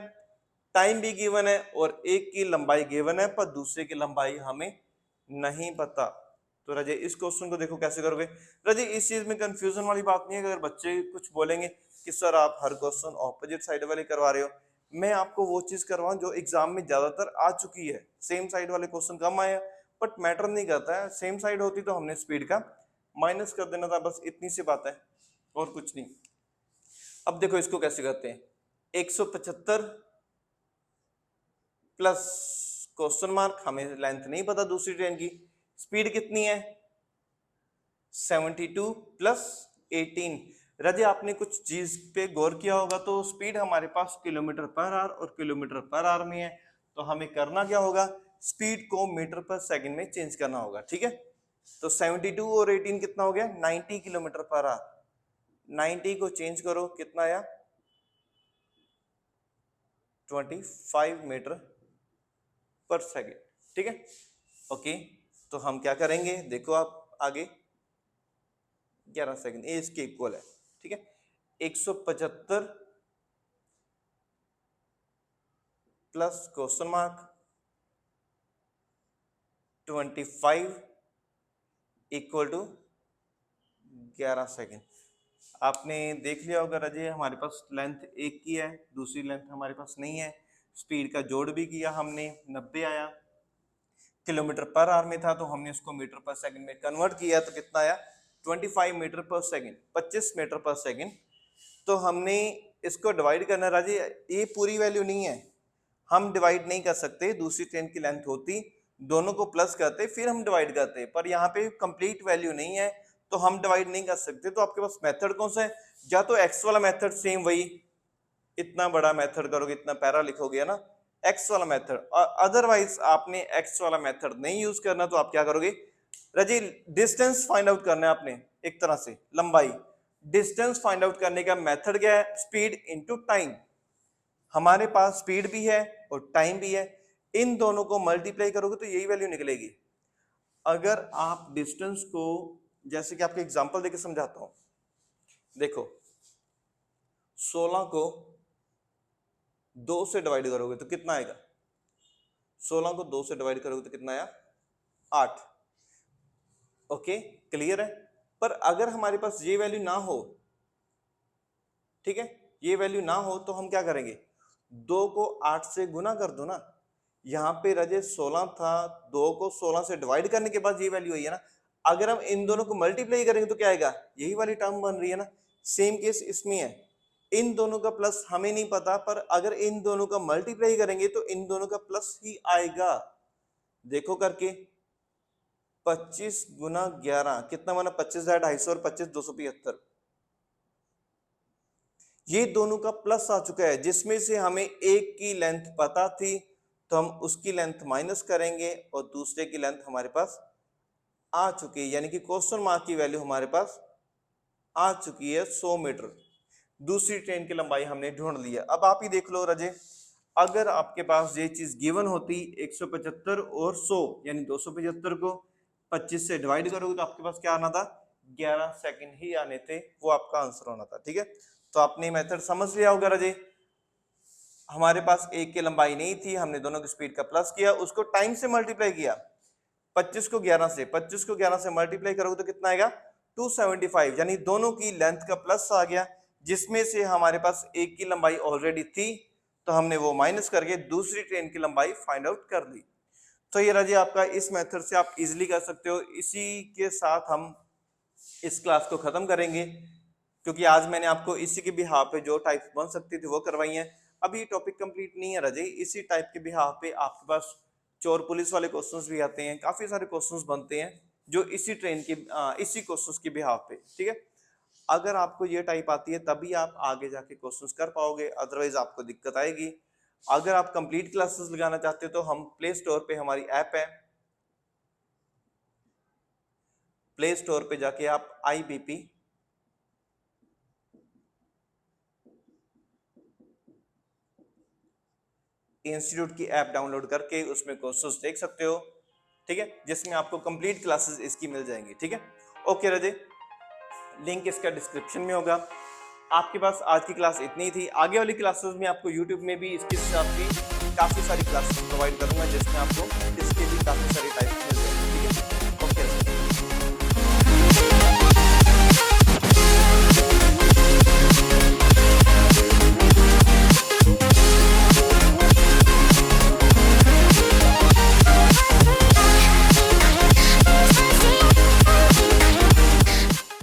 A: टाइम भी गिवन है और एक की लंबाई गिवन है पर दूसरे की लंबाई हमें नहीं पता। तो रजे इस क्वेश्चन को देखो कैसे करोगे। रजे इस चीज में कंफ्यूजन वाली बात नहीं है। अगर बच्चे कुछ बोलेंगे कि सर आप हर क्वेश्चन ऑपोजिट साइड वाले करवा रहे हो, मैं आपको वो चीज करवाऊं जो एग्जाम में ज्यादातर आ चुकी है। सेम साइड वाले क्वेश्चन कम आया बट मैटर नहीं करता है, सेम साइड होती तो हमने स्पीड का माइनस कर देना था, बस इतनी सी बात है और कुछ नहीं। अब देखो इसको कैसे करते हैं, 175 प्लस क्वेश्चन मार्क, हमें लेंथ नहीं पता दूसरी ट्रेन की, स्पीड कितनी है 72 प्लस 18। रजे आपने कुछ चीज पे गौर किया होगा तो स्पीड हमारे पास किलोमीटर पर आवर और किलोमीटर पर आवर में है, तो हमें करना क्या होगा, स्पीड को मीटर पर सेकंड में चेंज करना होगा। ठीक है, तो 72 और 18 कितना हो गया 90 किलोमीटर पर आवर। 90 को चेंज करो कितना आया 25 मीटर पर सेकंड। ठीक है, ओके, तो हम क्या करेंगे देखो आप आगे 11 सेकंड ये इसके इक्वल है। ठीक है, 175 plus question mark 25 equal to 11 second. आपने देख लिया होगा रजे हमारे पास लेंथ एक की है, दूसरी लेंथ हमारे पास नहीं है। स्पीड का जोड़ भी किया हमने 90 आया, किलोमीटर पर आवर में था तो हमने उसको मीटर पर सेकंड में कन्वर्ट किया तो कितना आया 25 मीटर पर सेकंड, 25 मीटर पर सेकंड। तो हमने इसको डिवाइड करना राजी, ये पूरी वैल्यू नहीं है, हम डिवाइड नहीं कर सकते, दूसरी ट्रेन की लेंथ होती दोनों को प्लस करते फिर हम डिवाइड करते, पर यहाँ पे कंप्लीट वैल्यू नहीं है तो हम डिवाइड नहीं कर सकते। तो आपके पास मेथड कौन सा है, या तो एक्स वाला मेथड सेम वही इतना बड़ा मेथड करोगे, इतना पैरा लिखोगे ना एक्स वाला मेथड, और अदरवाइज आपने एक्स वाला मेथड नहीं यूज करना तो आप क्या करोगे रजी, डिस्टेंस फाइंड आउट करना है आपने, एक तरह से लंबाई। डिस्टेंस फाइंड आउट करने का मेथड क्या है, स्पीड इनटू टाइम। हमारे पास स्पीड भी है और टाइम भी है, इन दोनों को मल्टीप्लाई करोगे तो यही वैल्यू निकलेगी। अगर आप डिस्टेंस को, जैसे कि आपको एग्जांपल देके समझाता हूं, देखो 16 को 2 से डिवाइड करोगे तो कितना आएगा, 16 को 2 से डिवाइड करोगे तो कितना आया 8। ओके क्लियर है, पर अगर हमारे पास ये वैल्यू ना हो, ठीक है, ये वैल्यू ना हो तो हम क्या करेंगे, 2 को 8 से गुना कर दो ना। यहाँ पे रजे 16 था, 2 को 16 से डिवाइड करने के बाद ये वैल्यू आई है ना, अगर हम इन दोनों को मल्टीप्लाई करेंगे तो क्या आएगा, यही वाली टर्म बन रही है ना। सेम केस इसमें है, इन दोनों का प्लस हमें नहीं पता, पर अगर इन दोनों का मल्टीप्लाई करेंगे तो इन दोनों का प्लस ही आएगा। देखो करके 25 गुना 11 कितना बना 25,250 और 25 275, ये दोनों का प्लस आ चुका है, जिसमें से हमें एक की लेंथ पता थी तो हम उसकी लेंथ माइनस करेंगे और दूसरे की लेंथ हमारे पास आ चुकी है, यानी कि क्वेश्चन मार्क की वैल्यू हमारे पास आ चुकी है 100 मीटर। दूसरी ट्रेन की लंबाई हमने ढूंढ लिया। अब आप ही देख लो रजे, अगर आपके पास ये चीज गिवन होती 175 और 100 यानी 275 को 25 से डिवाइड करोगे तो आपके पास क्या आना था 11 सेकंड ही आने थे, वो आपका आंसर होना था। ठीक है, तो आपने मेथड समझ लिया होगा रजे। हमारे पास एक की लंबाई नहीं थी, हमने दोनों की स्पीड का प्लस किया, उसको टाइम से मल्टीप्लाई किया, 25 को 11 से मल्टीप्लाई करोगे तो कितना आएगा 275, यानी दोनों की लेंथ का प्लस आ गया, जिसमें से हमारे पास एक की लंबाई ऑलरेडी थी तो हमने वो माइनस करके दूसरी ट्रेन की लंबाई फाइंड आउट कर ली। तो ये रजी आपका इस मेथड से आप इजीली कर सकते हो। इसी के साथ हम इस क्लास को खत्म करेंगे, क्योंकि आज मैंने आपको इसी के बिहाफ पे जो टाइप बन सकती थी वो करवाई है। अभी ये टॉपिक कंप्लीट नहीं है रजे, इसी टाइप के बिहाफ पे आपके पास चोर पुलिस वाले क्वेश्चंस भी आते हैं, काफी सारे क्वेश्चंस बनते हैं जो इसी ट्रेन के इसी क्वेश्चंस के बिहाफ पे। ठीक है, अगर आपको ये टाइप आती है तभी आप आगे जाके क्वेश्चंस कर पाओगे, अदरवाइज आपको दिक्कत आएगी। अगर आप कंप्लीट क्लासेस लगाना चाहते हो तो हम प्ले स्टोर पे हमारी ऐप है, प्ले स्टोर पे जाके आप IBP इंस्टीट्यूट की ऐप डाउनलोड करके उसमें कोर्सेज देख सकते हो, ठीक है, जिसमें आपको कंप्लीट क्लासेस इसकी मिल जाएंगी, ठीक है। ओके राजे, लिंक इसका डिस्क्रिप्शन में होगा। आपके पास आज की क्लास इतनी ही थी। आगे वाली क्लासेस में आपको यूट्यूब में भी इसके साथ भी काफ़ी सारी क्लासेस प्रोवाइड करूंगा, जिसमें आपको इसके भी काफ़ी सारी टाइप